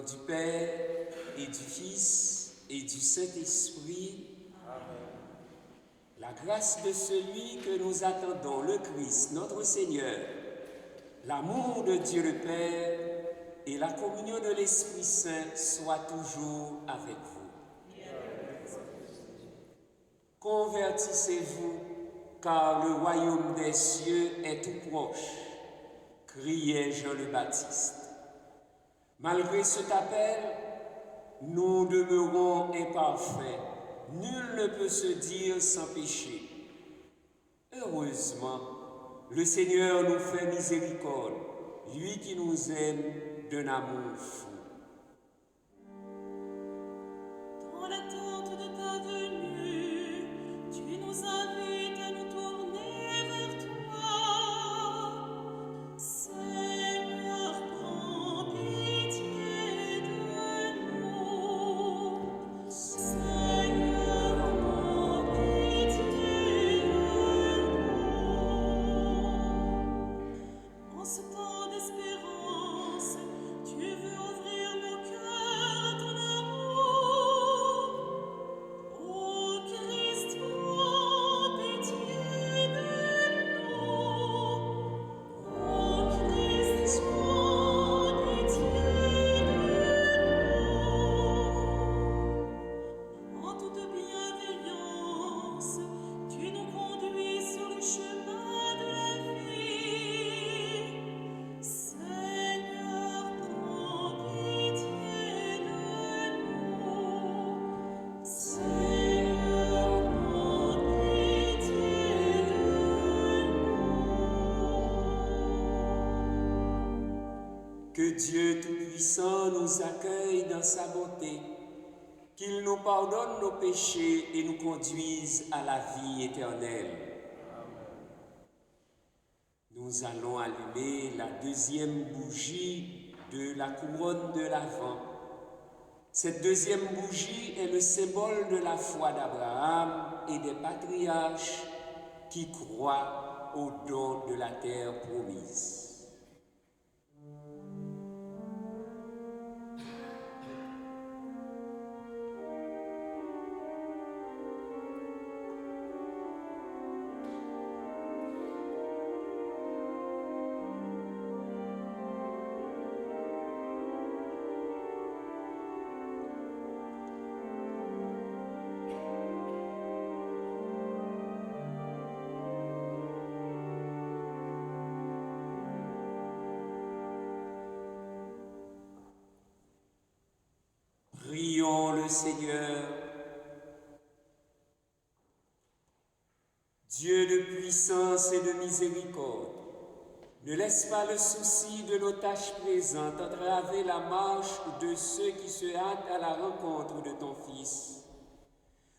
nom du Père, et du Fils, et du Saint-Esprit. Amen. La grâce de celui que nous attendons, le Christ, notre Seigneur, l'amour de Dieu le Père et la communion de l'Esprit Saint soient toujours avec vous. Convertissez-vous, car le royaume des cieux est tout proche, criait Jean le Baptiste. Malgré cet appel, nous demeurons imparfaits. Nul ne peut se dire sans péché. Heureusement, le Seigneur nous fait miséricorde, lui qui nous aime d'un amour fou. Dans l'attente de ta venue, tu nous invites à nous tourner vers toi. Seigneur, prends pitié de nous. Seigneur, prends pitié de nous. En ce temps d'espérance, tu veux ouvrir nos cœurs à ton amour. Ô Christ, prends pitié de nous. Ô Christ, prends pitié de nous. En toute bienveillance, tu nous conduis sur le chemin de la vie. Seigneur, prends pitié de nous. Seigneur, prends pitié de nous. Que Dieu Tout-Puissant nous accueille dans sa bonté, qu'il nous pardonne nos péchés et nous conduise à la vie éternelle. Nous allons allumer la deuxième bougie de la couronne de l'Avent. Cette deuxième bougie est le symbole de la foi d'Abraham et des patriarches qui croient au don de la terre promise. Prions le Seigneur. Dieu de puissance et de miséricorde, ne laisse pas le souci de nos tâches présentes entraver la marche de ceux qui se hâtent à la rencontre de ton Fils.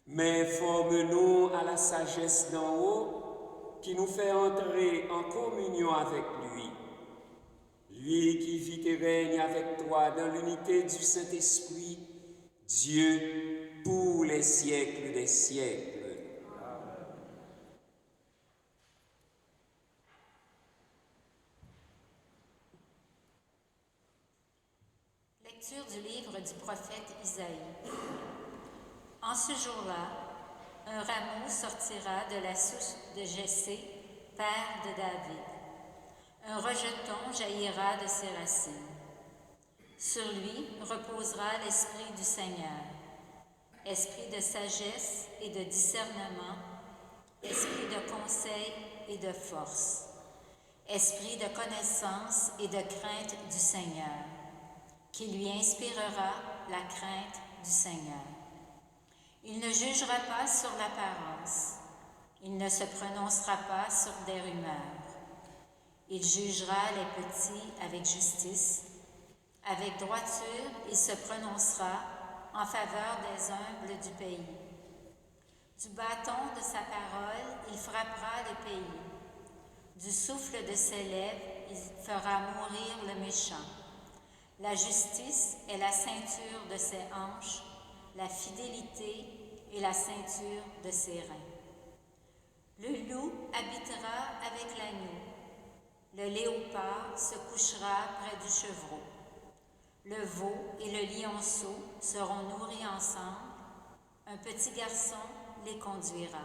Mais forme-nous à la sagesse d'en haut qui nous fait entrer en communion avec lui. Lui qui vit et règne avec toi dans l'unité du Saint-Esprit, Dieu pour les siècles des siècles. Lecture du livre du prophète Isaïe. En ce jour-là, un rameau sortira de la souche de Jessé, père de David. Un rejeton jaillira de ses racines. Sur lui reposera l'Esprit du Seigneur, esprit de sagesse et de discernement, esprit de conseil et de force, esprit de connaissance et de crainte du Seigneur, qui lui inspirera la crainte du Seigneur. Il ne jugera pas sur l'apparence, il ne se prononcera pas sur des rumeurs. Il jugera les petits avec justice, avec droiture il se prononcera en faveur des humbles du pays. Du bâton de sa parole il frappera les pays, du souffle de ses lèvres il fera mourir le méchant. La justice est la ceinture de ses hanches, la fidélité est la ceinture de ses reins. Le loup habitera avec l'agneau, le léopard se couchera près du chevreau. Le veau et le lionceau seront nourris ensemble. Un petit garçon les conduira.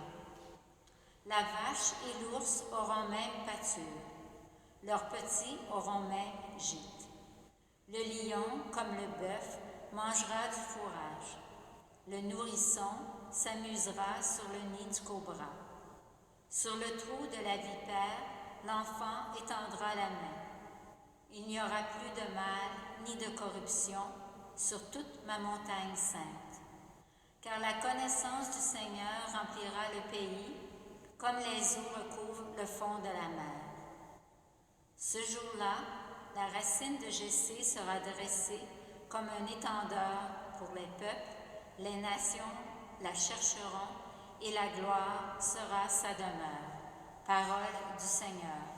La vache et l'ours auront même pâture. Leurs petits auront même gîte. Le lion, comme le bœuf, mangera du fourrage. Le nourrisson s'amusera sur le nid du cobra. Sur le trou de la vipère, l'enfant étendra la main. Il n'y aura plus de mal ni de corruption sur toute ma montagne sainte. Car la connaissance du Seigneur remplira le pays, comme les eaux recouvrent le fond de la mer. Ce jour-là, la racine de Jessé sera dressée comme un étendard pour les peuples, les nations la chercheront et la gloire sera sa demeure. Parole du Seigneur.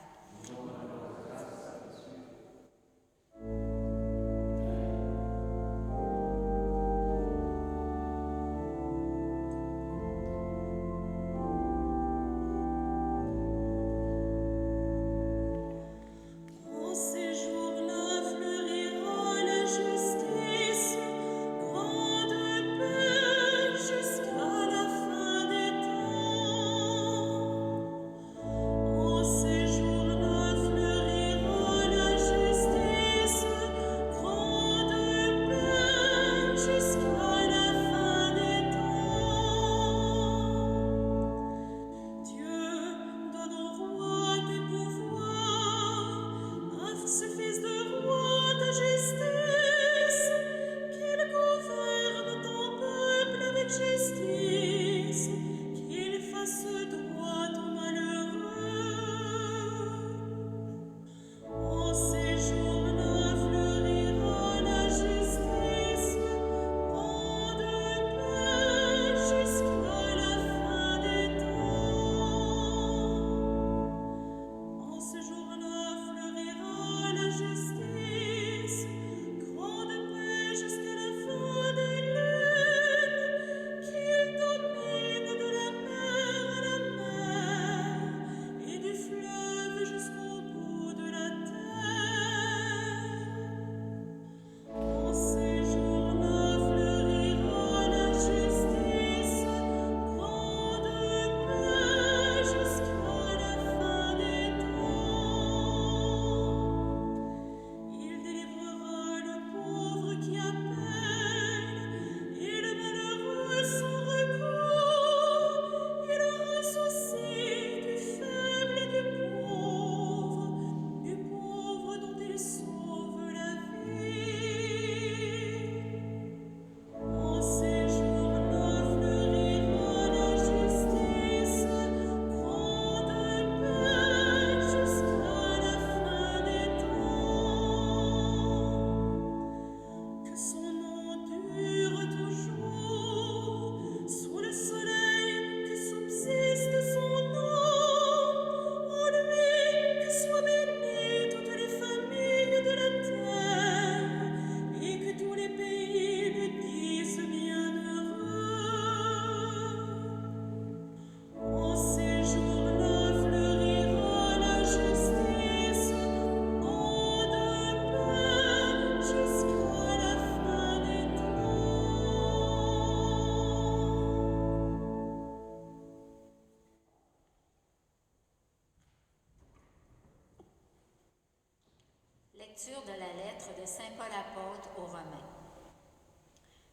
Lecture de la lettre de Saint Paul apôtre aux Romains.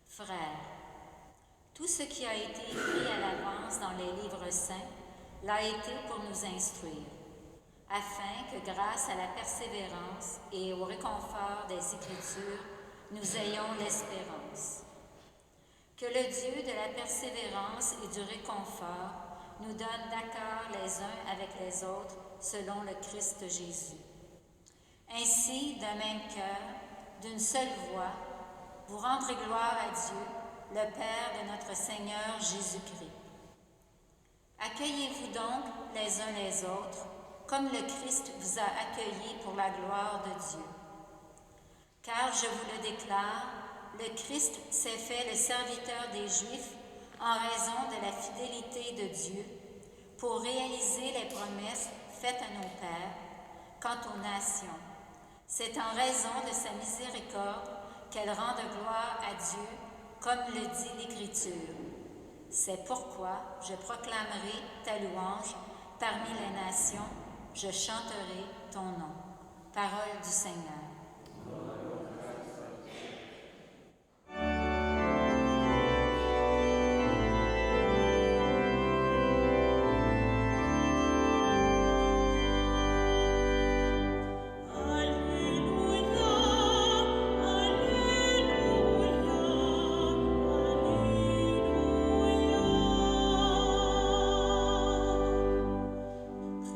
Frères, tout ce qui a été écrit à l'avance dans les livres saints l'a été pour nous instruire, afin que grâce à la persévérance et au réconfort des Écritures, nous ayons l'espérance. Que le Dieu de la persévérance et du réconfort nous donne d'accord les uns avec les autres selon le Christ Jésus. Ainsi, d'un même cœur, d'une seule voix, vous rendrez gloire à Dieu, le Père de notre Seigneur Jésus-Christ. Accueillez-vous donc les uns les autres, comme le Christ vous a accueillis pour la gloire de Dieu. Car je vous le déclare, le Christ s'est fait le serviteur des Juifs en raison de la fidélité de Dieu, pour réaliser les promesses faites à nos pères quant aux nations. C'est en raison de sa miséricorde qu'elle rende gloire à Dieu, comme le dit l'Écriture. C'est pourquoi je proclamerai ta louange parmi les nations, je chanterai ton nom. Parole du Seigneur.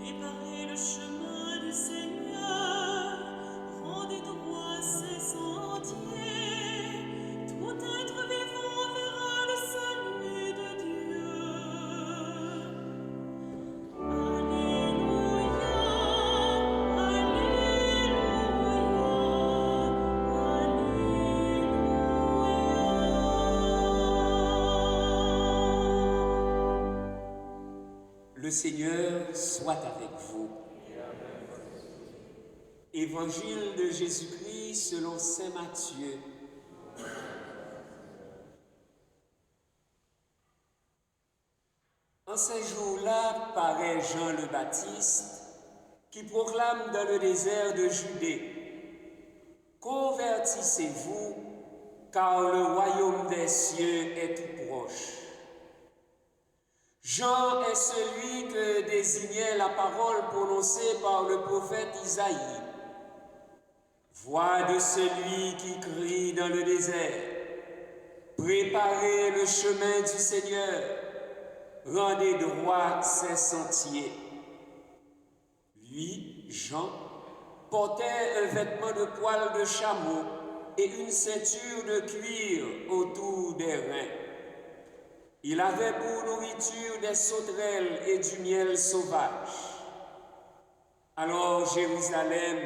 Préparez le chemin du Seigneur, rendez droit ses sentiers. Tout être vivant verra le salut de Dieu. Alléluia, Alléluia. Le Seigneur soit avec vous. Évangile de Jésus-Christ selon saint Matthieu. En ces jours-là paraît Jean le Baptiste qui proclame dans le désert de Judée: Convertissez-vous, car le royaume des cieux est tout proche. Jean est celui que désignait la parole prononcée par le prophète Isaïe. Voix de celui qui crie dans le désert: Préparez le chemin du Seigneur, rendez droit ses sentiers. Lui, Jean, portait un vêtement de poil de chameau et une ceinture de cuir autour des reins. Il avait pour nourriture des sauterelles et du miel sauvage. Alors Jérusalem,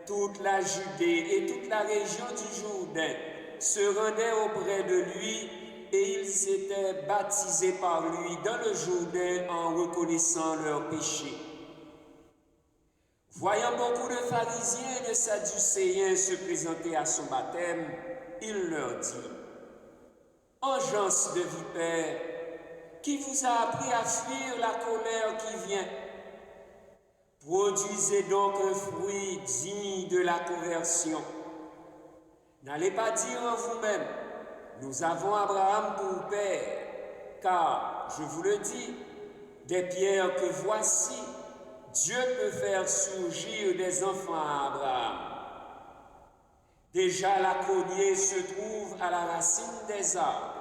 toute la Judée et toute la région du Jourdain se rendaient auprès de lui et ils s'étaient baptisés par lui dans le Jourdain en reconnaissant leurs péchés. Voyant beaucoup de pharisiens et de sadducéens se présenter à son baptême, il leur dit: Engeance de vipères, qui vous a appris à fuir la colère qui vient? Produisez donc un fruit digne de la conversion. N'allez pas dire en vous-même: Nous avons Abraham pour père, car, je vous le dis, des pierres que voici, Dieu peut faire surgir des enfants à Abraham. Déjà la cognée se trouve à la racine des arbres.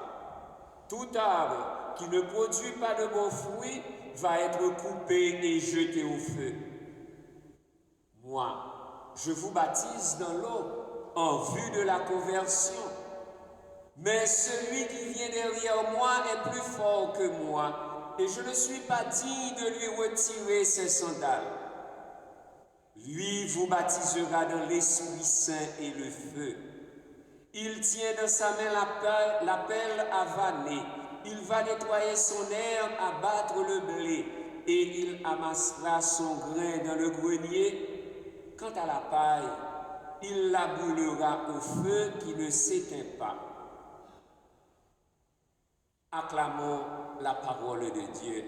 Tout arbre qui ne produit pas de bons fruits va être coupé et jeté au feu. Moi, je vous baptise dans l'eau en vue de la conversion. Mais celui qui vient derrière moi est plus fort que moi, et je ne suis pas digne de lui retirer ses sandales. Lui vous baptisera dans l'Esprit Saint et le feu. Il tient dans sa main la pelle à vanner. Il va nettoyer son herbe, abattre le blé, et il amassera son grain dans le grenier. Quant à la paille, il la brûlera au feu qui ne s'éteint pas. Acclamons la parole de Dieu.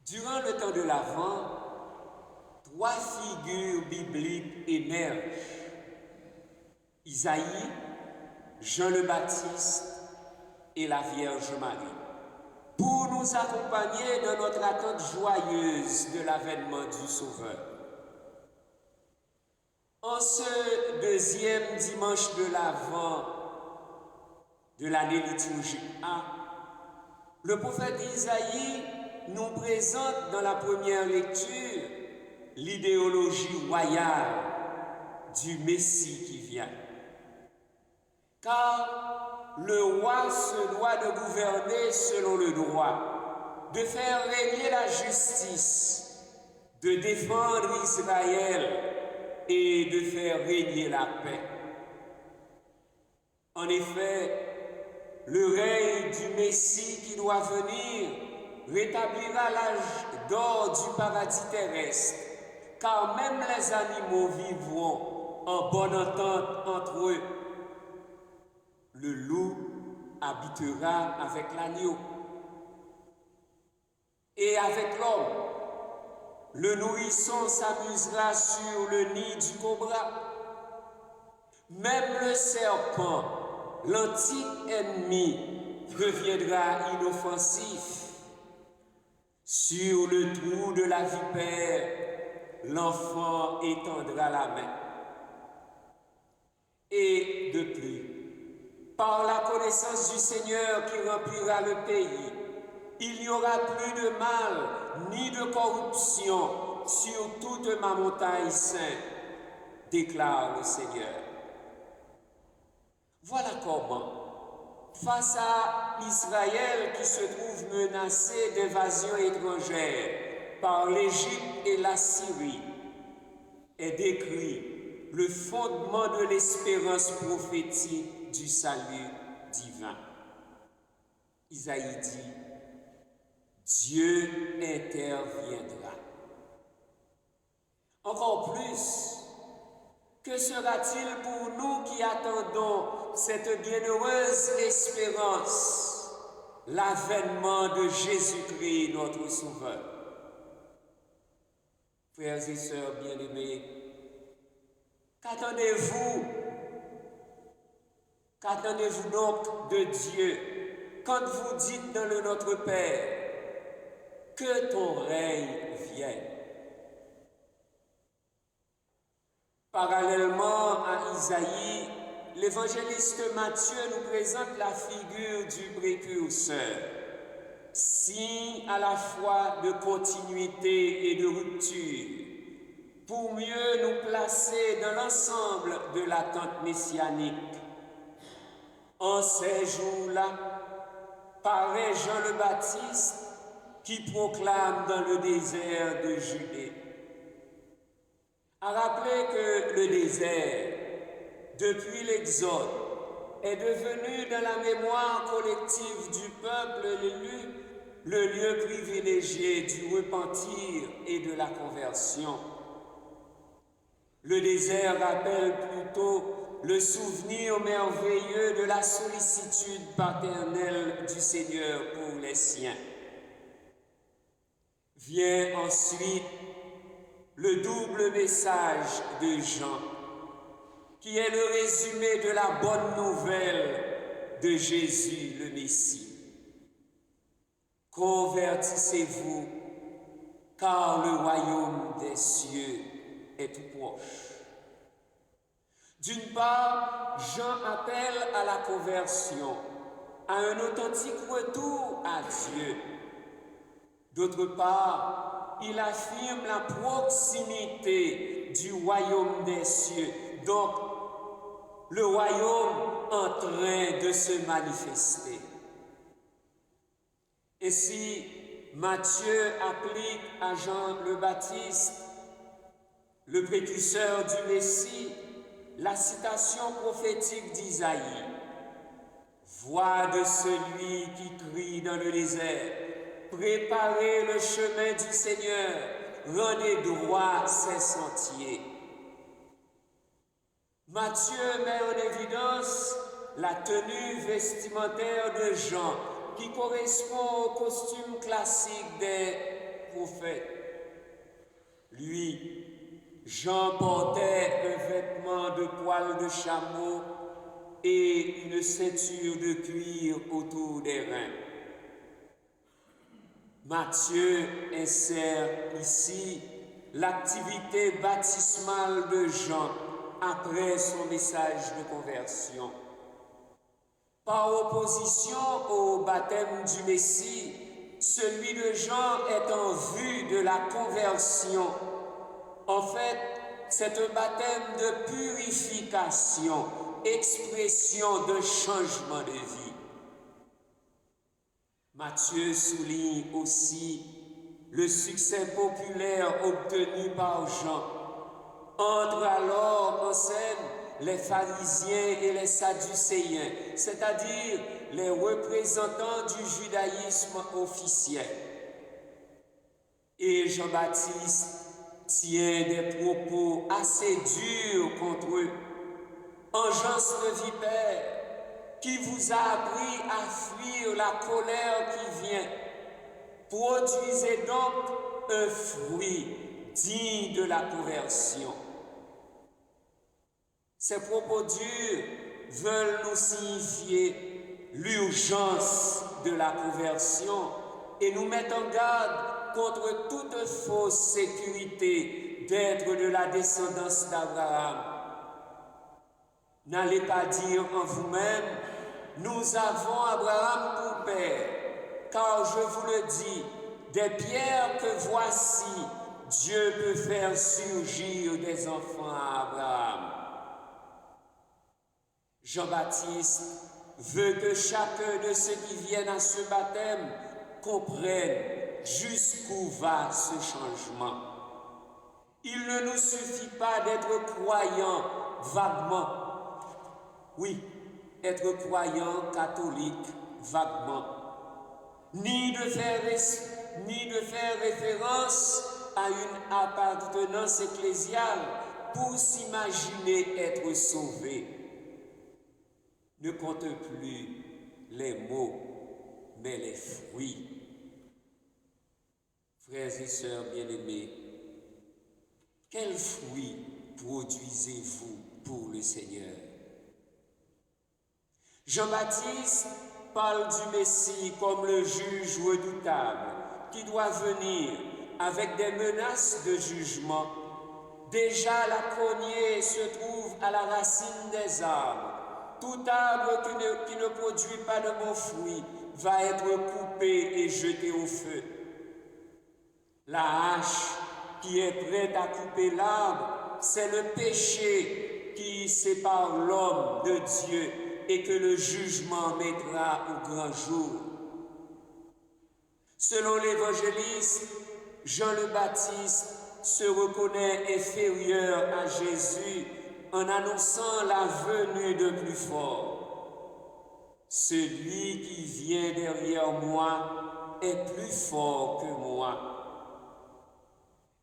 Durant le temps de l'Avent, 3 figures bibliques émergent: Isaïe, Jean le Baptiste et la Vierge Marie, pour nous accompagner dans notre attente joyeuse de l'avènement du Sauveur. En ce deuxième dimanche de l'Avent de l'année liturgique A, le prophète Isaïe nous présente dans la première lecture l'idéologie royale du Messie qui vient. Car le roi se doit de gouverner selon le droit, de faire régner la justice, de défendre Israël et de faire régner la paix. En effet, le règne du Messie qui doit venir rétablira l'âge d'or du paradis terrestre, car même les animaux vivront en bonne entente entre eux. Le loup habitera avec l'agneau et avec l'homme. Le nourrisson s'amusera sur le nid du cobra. Même le serpent, l'antique ennemi, deviendra inoffensif. Sur le trou de la vipère, l'enfant étendra la main. Et de plus, par la connaissance du Seigneur qui remplira le pays, il n'y aura plus de mal ni de corruption sur toute ma montagne sainte, déclare le Seigneur. Voilà comment, face à Israël qui se trouve menacé d'invasion étrangère par l'Égypte et la Syrie, est décrit le fondement de l'espérance prophétique du salut divin. Isaïe dit, Dieu interviendra. Encore plus, que sera-t-il pour nous qui attendons cette bienheureuse espérance, l'avènement de Jésus-Christ, notre Sauveur? Frères et sœurs bien-aimés, qu'attendez-vous? Qu'attendez-vous donc de Dieu quand vous dites dans le Notre Père, que ton règne vienne? Parallèlement à Isaïe, l'évangéliste Matthieu nous présente la figure du précurseur, signe à la fois de continuité et de rupture, pour mieux nous placer dans l'ensemble de l'attente messianique. En ces jours-là, paraît Jean le Baptiste qui proclame dans le désert de Judée. À rappeler que le désert, depuis l'Exode, est devenu dans la mémoire collective du peuple élu le lieu privilégié du repentir et de la conversion. Le désert rappelle plutôt le souvenir merveilleux de la sollicitude paternelle du Seigneur pour les siens. Vient ensuite le double message de Jean, qui est le résumé de la bonne nouvelle de Jésus le Messie. Convertissez-vous, car le royaume des cieux est tout proche. D'une part, Jean appelle à la conversion, à un authentique retour à Dieu. D'autre part, il affirme la proximité du royaume des cieux, donc le royaume en train de se manifester. Et si Matthieu applique à Jean le Baptiste, le précurseur du Messie, la citation prophétique d'Isaïe, « Voix de celui qui crie dans le désert, préparez le chemin du Seigneur, rendez droit ses sentiers. » Matthieu met en évidence la tenue vestimentaire de Jean, qui correspond au costume classique des prophètes. Lui, Jean portait un vêtement de poil de chameau et une ceinture de cuir autour des reins. Matthieu insère ici l'activité baptismale de Jean après son message de conversion. Par opposition au baptême du Messie, celui de Jean est en vue de la conversion. En fait, c'est un baptême de purification, expression de changement de vie. Matthieu souligne aussi le succès populaire obtenu par Jean. Entrent alors en scène les pharisiens et les sadducéens, c'est-à-dire les représentants du judaïsme officiel. Et Jean-Baptiste tient des propos assez durs contre eux. Engeance de vipère, qui vous a appris à fuir la colère qui vient. Produisez donc un fruit digne de la conversion. Ces propos durs veulent nous signifier l'urgence de la conversion et nous mettre en garde contre toute fausse sécurité d'être de la descendance d'Abraham. N'allez pas dire en vous-même, nous avons Abraham pour père, car je vous le dis, des pierres que voici, Dieu peut faire surgir des enfants à Abraham. Jean-Baptiste veut que chacun de ceux qui viennent à ce baptême comprenne jusqu'où va ce changement. Il ne nous suffit pas d'être croyants vaguement. Oui, être croyant catholique vaguement. Ni de faire référence à une appartenance ecclésiale pour s'imaginer être sauvé. Ne compte plus les mots, mais les fruits. Frères et sœurs bien-aimés, quels fruits produisez-vous pour le Seigneur? Jean-Baptiste parle du Messie comme le juge redoutable qui doit venir avec des menaces de jugement. Déjà la cognée se trouve à la racine des arbres. Tout arbre qui ne produit pas de bons fruits va être coupé et jeté au feu. La hache qui est prête à couper l'arbre, c'est le péché qui sépare l'homme de Dieu et que le jugement mettra au grand jour. Selon l'évangéliste, Jean le Baptiste se reconnaît inférieur à Jésus en annonçant la venue de plus fort. Celui qui vient derrière moi est plus fort que moi.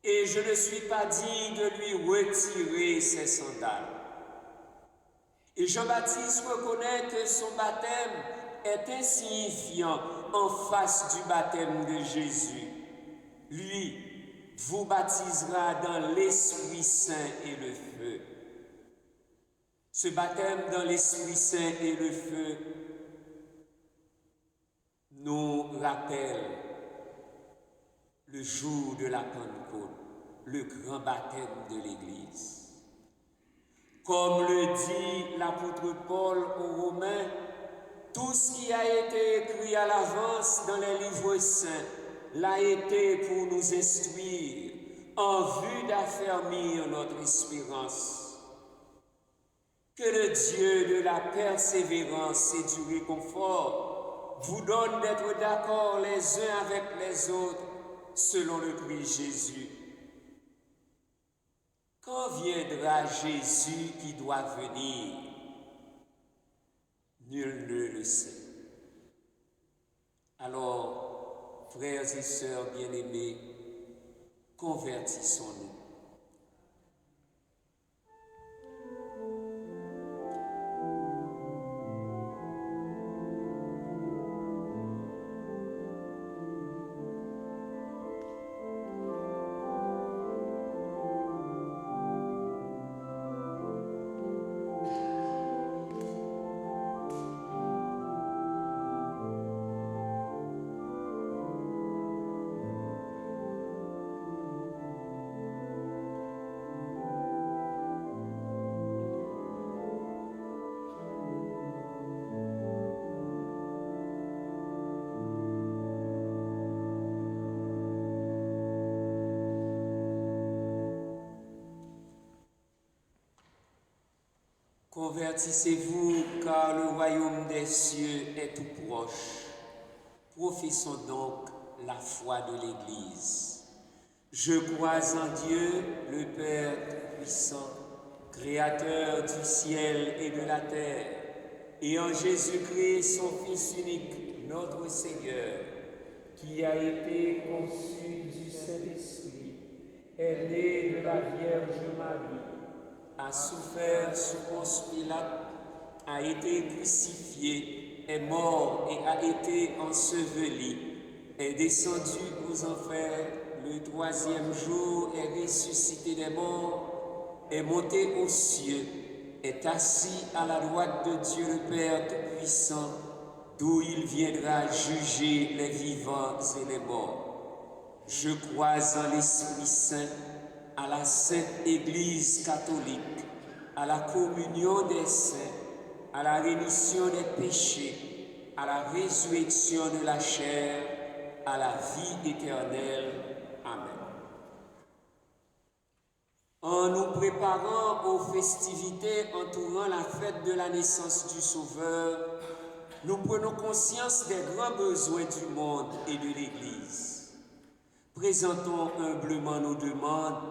Et je ne suis pas digne de lui retirer ses sandales. Et Jean-Baptiste reconnaît que son baptême est insignifiant en face du baptême de Jésus. Lui vous baptisera dans l'Esprit Saint et le feu. Ce baptême dans l'Esprit Saint et le feu nous rappelle le jour de la Pentecôte, le grand baptême de l'Église. Comme le dit l'apôtre Paul aux Romains, tout ce qui a été écrit à l'avance dans les livres saints l'a été pour nous instruire en vue d'affermir notre espérance. Que le Dieu de la persévérance et du réconfort vous donne d'être d'accord les uns avec les autres selon le Christ Jésus. Quand viendra Jésus qui doit venir? Nul ne le sait. Alors, frères et sœurs bien-aimés, convertissons-nous. Convertissez-vous, car le royaume des cieux est tout proche. Professons donc la foi de l'Église. Je crois en Dieu, le Père Tout-Puissant, Créateur du ciel et de la terre, et en Jésus-Christ, son Fils unique, notre Seigneur, qui a été conçu du Saint-Esprit, est né de la Vierge Marie, a souffert sous Ponce Pilate, a été crucifié, est mort et a été enseveli, est descendu aux enfers, le troisième jour est ressuscité des morts, est monté aux cieux, est assis à la droite de Dieu le Père Tout-Puissant, d'où il viendra juger les vivants et les morts. Je crois en l'Esprit Saint, à la Sainte Église catholique, à la communion des saints, à la rémission des péchés, à la résurrection de la chair, à la vie éternelle. Amen. En nous préparant aux festivités entourant la fête de la naissance du Sauveur, nous prenons conscience des grands besoins du monde et de l'Église. Présentons humblement nos demandes,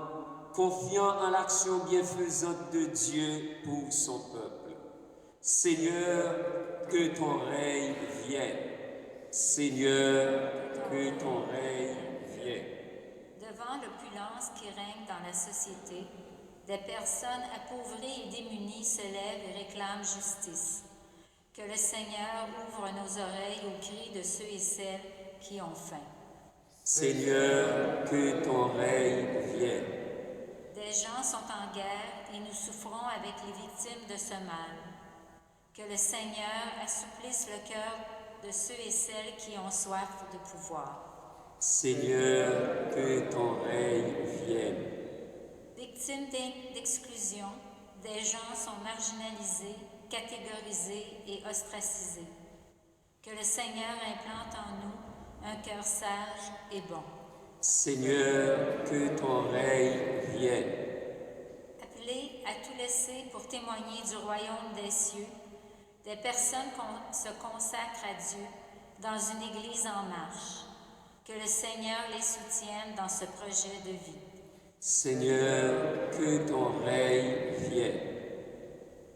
confiant en l'action bienfaisante de Dieu pour son peuple. Seigneur, que ton règne vienne. Seigneur, que ton règne vienne. Devant l'opulence qui règne dans la société, des personnes appauvries et démunies se lèvent et réclament justice. Que le Seigneur ouvre nos oreilles aux cris de ceux et celles qui ont faim. Seigneur, que ton règne vienne. Des gens sont en guerre et nous souffrons avec les victimes de ce mal. Que le Seigneur assouplisse le cœur de ceux et celles qui ont soif de pouvoir. Seigneur, que ton règne vienne. Victimes d'exclusion, des gens sont marginalisés, catégorisés et ostracisés. Que le Seigneur implante en nous un cœur sage et bon. Seigneur, que ton règne vienne. Appelés à tout laisser pour témoigner du royaume des cieux, des personnes se consacrent à Dieu dans une Église en marche. Que le Seigneur les soutienne dans ce projet de vie. Seigneur, que ton règne vienne.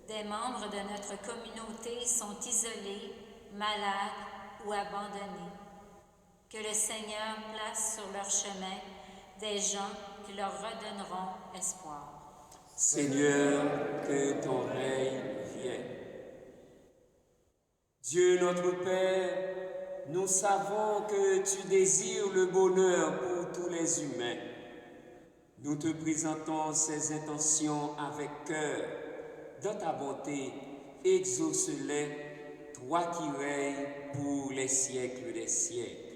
Des membres de notre communauté sont isolés, malades ou abandonnés. Que le Seigneur place sur leur chemin des gens qui leur redonneront espoir. Seigneur, que ton règne vienne. Dieu notre Père, nous savons que tu désires le bonheur pour tous les humains. Nous te présentons ces intentions avec cœur. Dans ta bonté, exauce-les, toi qui règnes pour les siècles des siècles.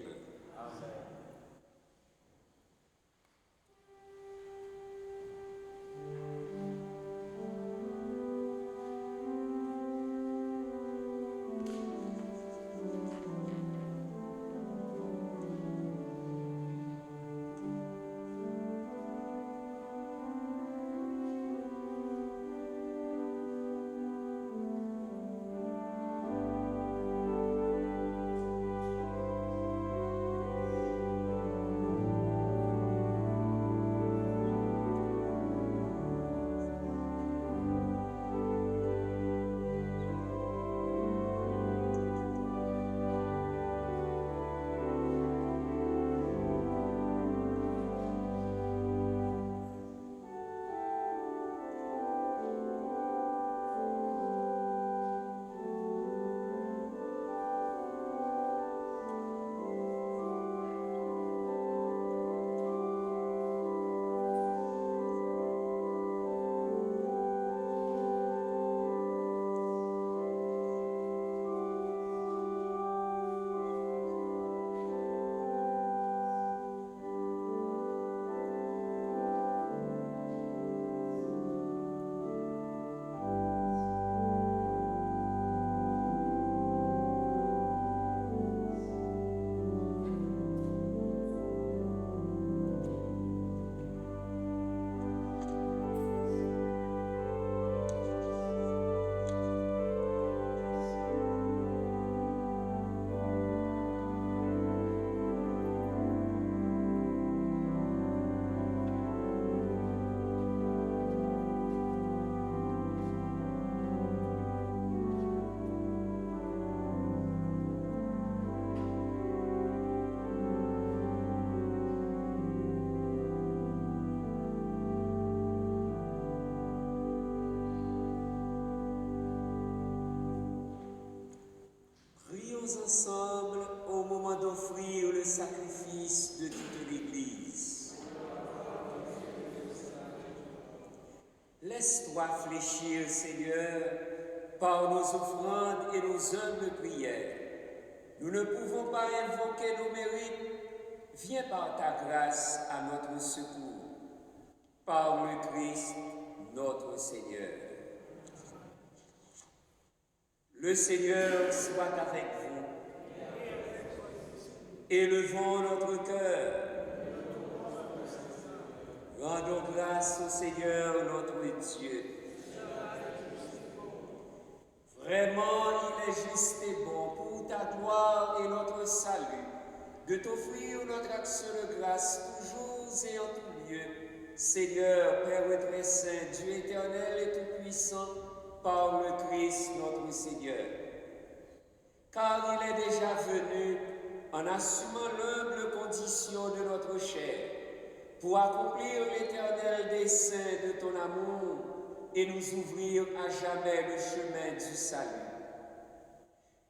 prions ensemble au moment d'offrir le sacrifice de toute l'Église. Laisse-toi fléchir, Seigneur, par nos offrandes et nos humbles prières. Nous ne pouvons pas invoquer nos mérites. Viens par ta grâce à notre secours. Par le Christ, notre Seigneur. Le Seigneur soit avec vous. Élevons notre cœur. Rendons grâce au Seigneur notre Dieu. Vraiment, il est juste et bon pour ta gloire et notre salut de t'offrir notre action de grâce toujours et en tout lieu. Seigneur, Père très saint, Dieu éternel et tout-puissant, par le Christ notre Seigneur. Car il est déjà venu en assumant l'humble condition de notre chair, pour accomplir l'éternel dessein de ton amour et nous ouvrir à jamais le chemin du salut.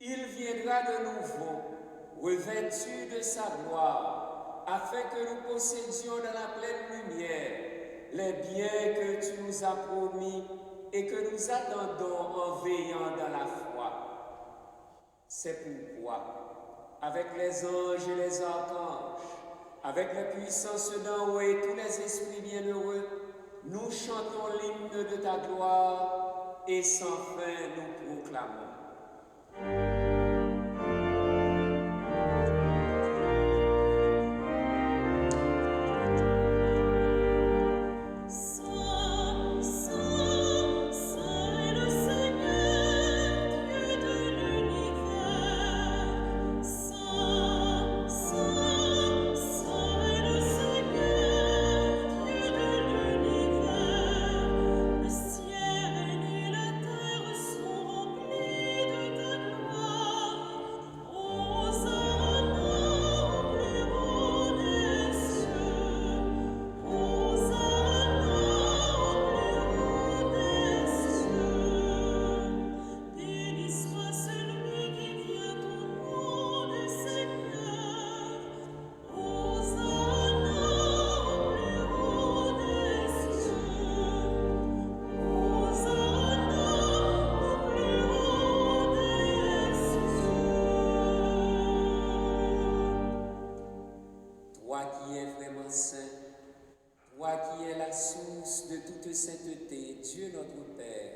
Il viendra de nouveau, revêtu de sa gloire, afin que nous possédions dans la pleine lumière les biens que tu nous as promis et que nous attendons en veillant dans la foi. C'est pourquoi, avec les anges et les archanges, avec les puissances d'en haut et tous les esprits bienheureux, nous chantons l'hymne de ta gloire et sans fin nous proclamons. Toi qui es la source de toute sainteté, Dieu notre Père,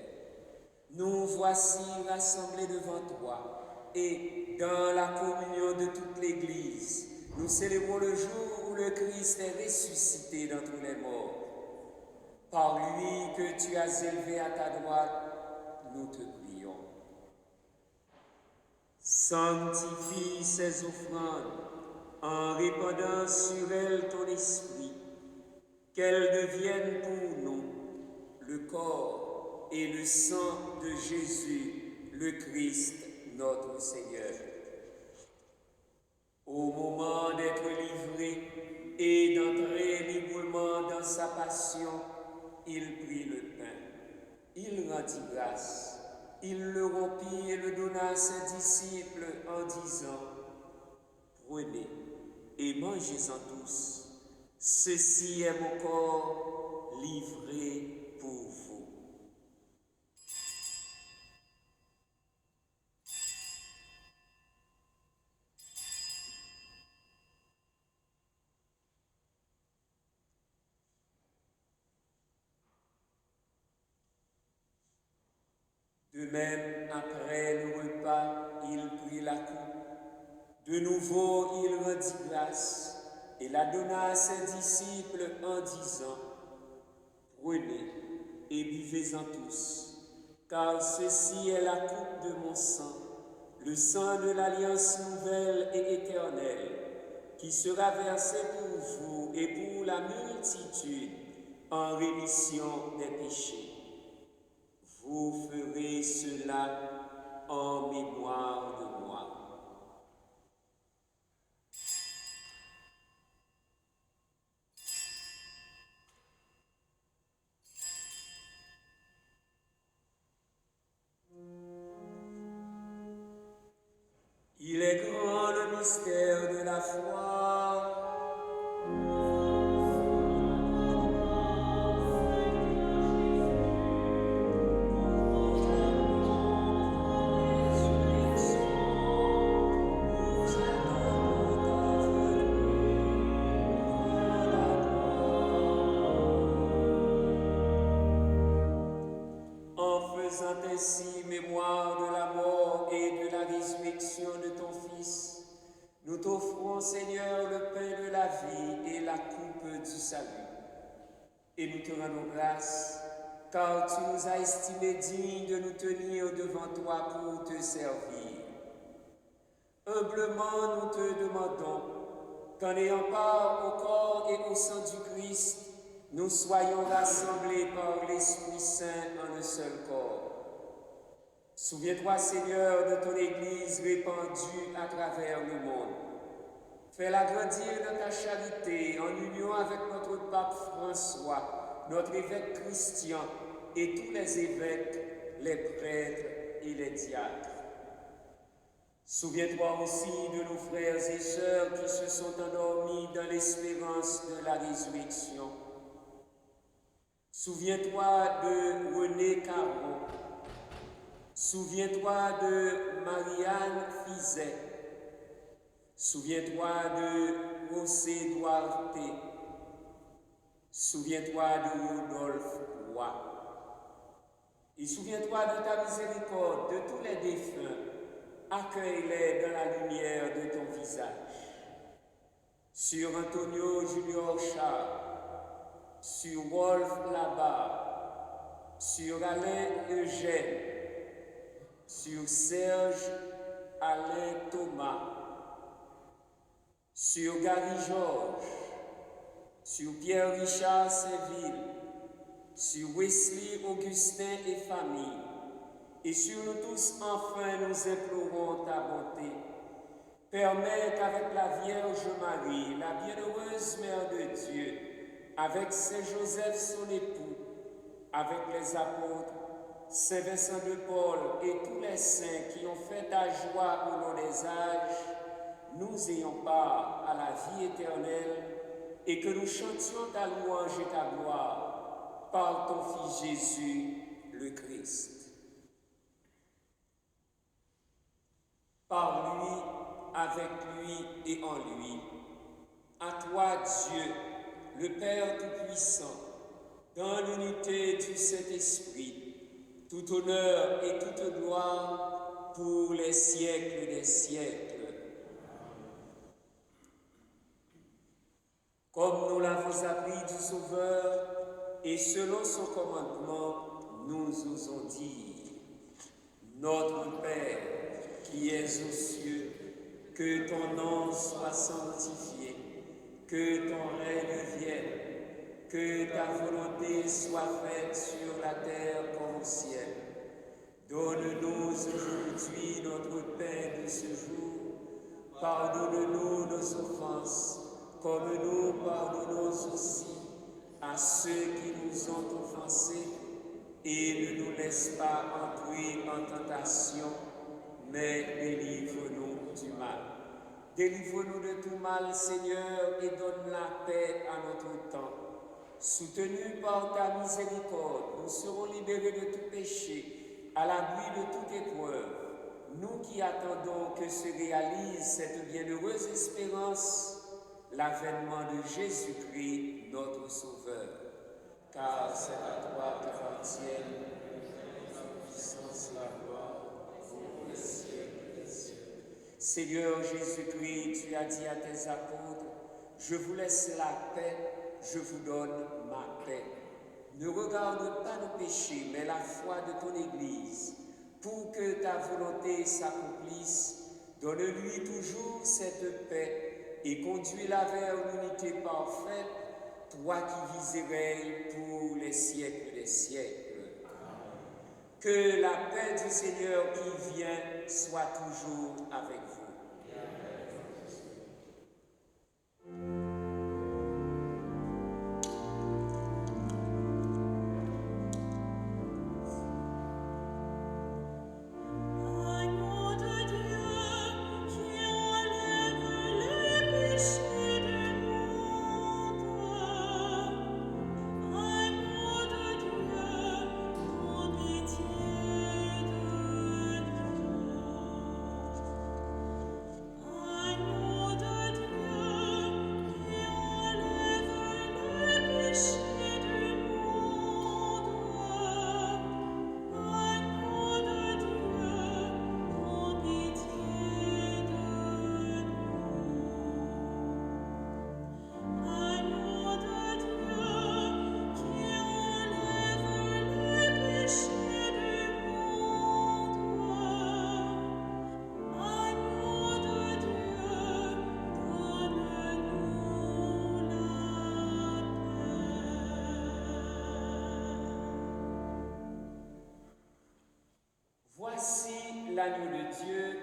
nous voici rassemblés devant toi et dans la communion de toute l'Église, nous célébrons le jour où le Christ est ressuscité d'entre les morts. Par lui que tu as élevé à ta droite, nous te prions. Sanctifie ces offrandes en répandant sur elles ton esprit, qu'elles deviennent pour nous le corps et le sang de Jésus, le Christ, notre Seigneur. Au moment d'être livré et d'entrer librement dans sa passion, il prit le pain, il rendit grâce, il le rompit et le donna à ses disciples en disant: prenez et mangez-en tous. Ceci est mon corps livré pour vous. De même, après le repas, il prit la coupe. De nouveau, il rendit grâce et la donna à ses disciples en disant: prenez et buvez-en tous, car ceci est la coupe de mon sang, le sang de l'alliance nouvelle et éternelle, qui sera versé pour vous et pour la multitude en rémission des péchés. Vous ferez cela en mémoire de moi. Il est grand le mystère de la foi. En faisant ainsi mémoire de la mort et de la résurrection de ton Fils, nous t'offrons, Seigneur, le pain de la vie et la coupe du salut. Et nous te rendons grâce, car tu nous as estimés dignes de nous tenir devant toi pour te servir. Humblement, nous te demandons qu'en ayant part au corps et au sang du Christ, nous soyons rassemblés par l'Esprit Saint en un seul corps. Souviens-toi, Seigneur, de ton Église répandue à travers le monde. Fais-la grandir dans ta charité en union avec notre pape François, notre évêque Christian et tous les évêques, les prêtres et les diacres. Souviens-toi aussi de nos frères et sœurs qui se sont endormis dans l'espérance de la résurrection. Souviens-toi de René Caron. Souviens-toi de Marianne Fizet. Souviens-toi de José Duarte. Souviens-toi de Rodolphe Roy. Et souviens-toi de ta miséricorde, de tous les défunts. Accueille-les dans la lumière de ton visage. Sur Antonio Junior Charles, sur Wolf Labarre, sur Alain Eugène, sur Serge Alain Thomas, sur Gary Georges, sur Pierre-Richard Séville, sur Wesley Augustin et famille, et sur nous tous enfin nous implorons ta bonté. Permets qu'avec la Vierge Marie, la bienheureuse Mère de Dieu, avec Saint Joseph son époux, avec les apôtres, Saint Vincent de Paul et tous les saints qui ont fait ta joie au long des âges, nous ayons part à la vie éternelle et que nous chantions ta louange et ta gloire par ton Fils Jésus, le Christ. Par lui, avec lui et en lui, à toi Dieu, le Père Tout-Puissant, dans l'unité du Saint-Esprit, tout honneur et toute gloire pour les siècles des siècles. Comme nous l'avons appris du Sauveur, et selon son commandement, nous osons dire: Notre Père, qui es aux cieux, que ton nom soit sanctifié, que ton règne vienne, que ta volonté soit faite sur la terre comme au ciel. Donne-nous aujourd'hui notre pain de ce jour. Pardonne-nous nos offenses, comme nous pardonnons aussi à ceux qui nous ont offensés. Et ne nous laisse pas entrer en tentation, mais délivre-nous du mal. Délivre-nous de tout mal, Seigneur, et donne la paix à notre temps. Soutenus par ta miséricorde, nous serons libérés de tout péché, à l'abri de toute épreuve. Nous qui attendons que se réalise cette bienheureuse espérance, l'avènement de Jésus-Christ, notre Sauveur. Car c'est à toi qu'appartiennent la puissance, la gloire, pour les siècles des siècles. Seigneur Jésus-Christ, tu as dit à tes apôtres: je vous laisse la paix, je vous donne ma paix. Ne regarde pas nos péchés, mais la foi de ton Église. Pour que ta volonté s'accomplisse, donne-lui toujours cette paix et conduis-la vers l'unité parfaite, toi qui vis et règnes pour les siècles des siècles. Que la paix du Seigneur qui vient soit toujours avec vous. Agneau de Dieu, qui l'agneau de Dieu,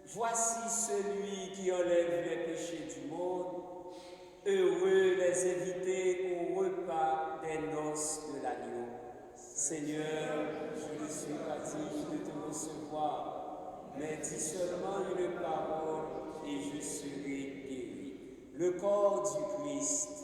voici celui qui enlève les péchés du monde. Heureux les invités au repas des noces de l'agneau. Seigneur, je ne suis pas digne de te recevoir, mais dis seulement une parole et je serai guéri. Le corps du Christ.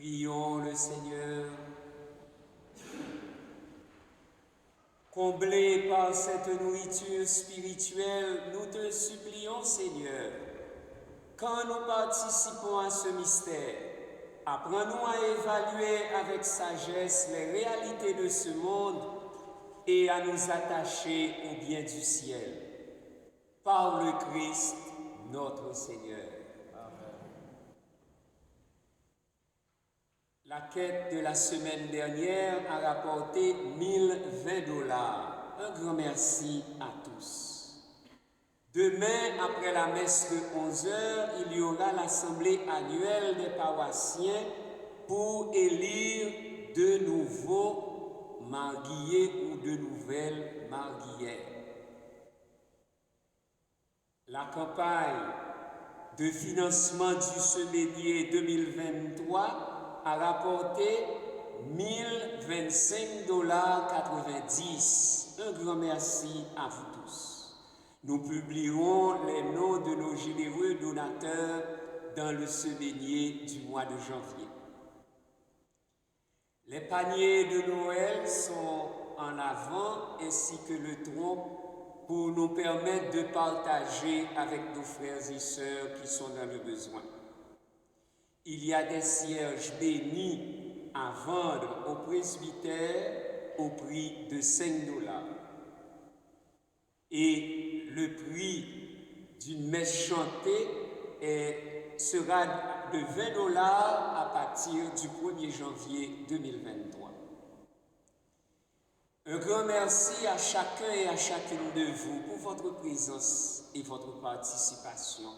Prions le Seigneur. Comblés par cette nourriture spirituelle, nous te supplions, Seigneur, Quand nous participons à ce mystère, apprends-nous à évaluer avec sagesse les réalités de ce monde et à nous attacher au bien du ciel. Par le Christ, notre Seigneur. La quête de la semaine dernière a rapporté $1020. Un grand merci à tous. Demain, après la messe de 11h, il y aura l'assemblée annuelle des paroissiens pour élire de nouveaux marguilliers ou de nouvelles marguillières. La campagne de financement du Semainier 2023 a rapporté $1025,90. Un grand merci à vous tous. Nous publierons les noms de nos généreux donateurs dans le Semainier du mois de janvier. Les paniers de Noël sont en avant ainsi que le trompe pour nous permettre de partager avec nos frères et sœurs qui sont dans le besoin. Il y a des cierges bénis à vendre au presbytère au prix de $5. Et le prix d'une messe chantée sera de $20 à partir du 1er janvier 2023. Un grand merci à chacun et à chacune de vous pour votre présence et votre participation.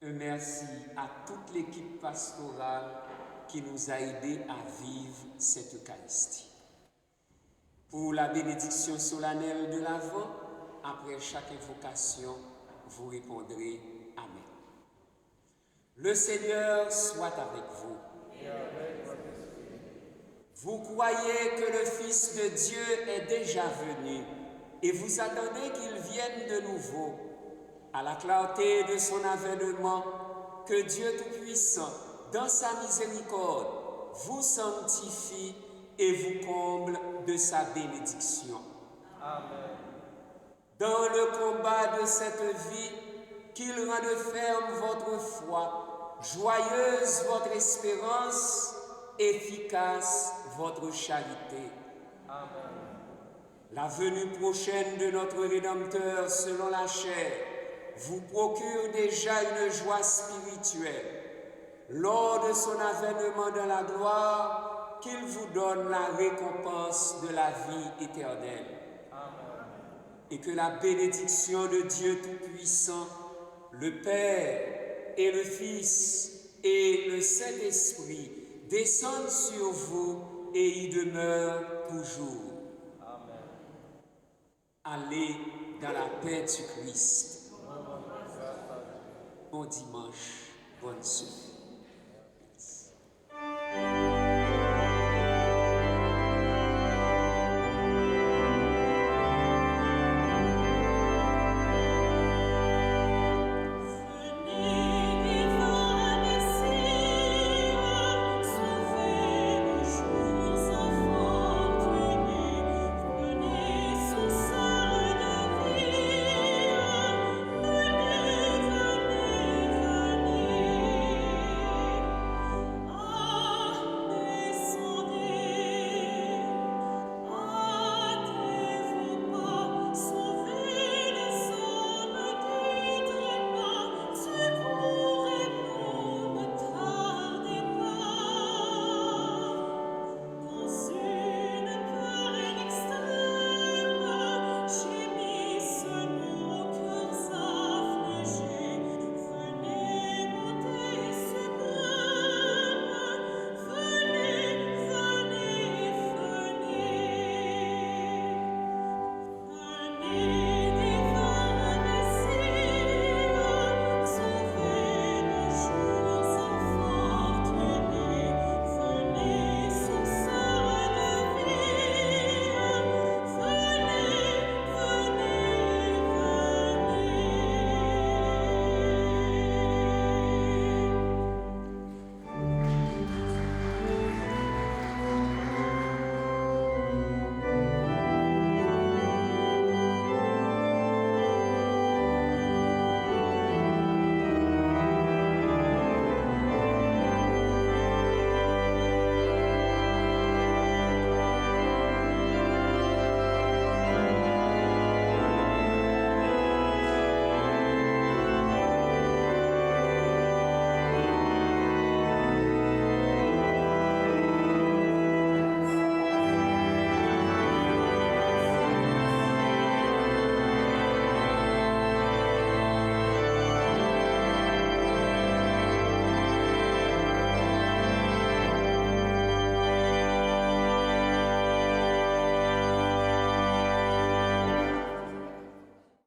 Un merci à toute l'équipe pastorale qui nous a aidés à vivre cette Eucharistie. Pour la bénédiction solennelle de l'Avent, après chaque invocation, vous répondrez Amen. Le Seigneur soit avec vous. Et avec votre esprit. Vous croyez que le Fils de Dieu est déjà venu et vous attendez qu'il vienne de nouveau. À la clarté de son avènement, que Dieu Tout-Puissant, dans sa miséricorde, vous sanctifie et vous comble de sa bénédiction. Amen. Dans le combat de cette vie, qu'il rende ferme votre foi, joyeuse votre espérance, efficace votre charité. Amen. La venue prochaine de notre Rédempteur selon la chair vous procure déjà une joie spirituelle. Lors de son avènement dans la gloire, qu'il vous donne la récompense de la vie éternelle. Amen. Et que la bénédiction de Dieu Tout-Puissant, le Père et le Fils et le Saint-Esprit descendent sur vous et y demeurent toujours. Amen. Allez dans la paix du Christ. Bon dimanche, bonne semaine.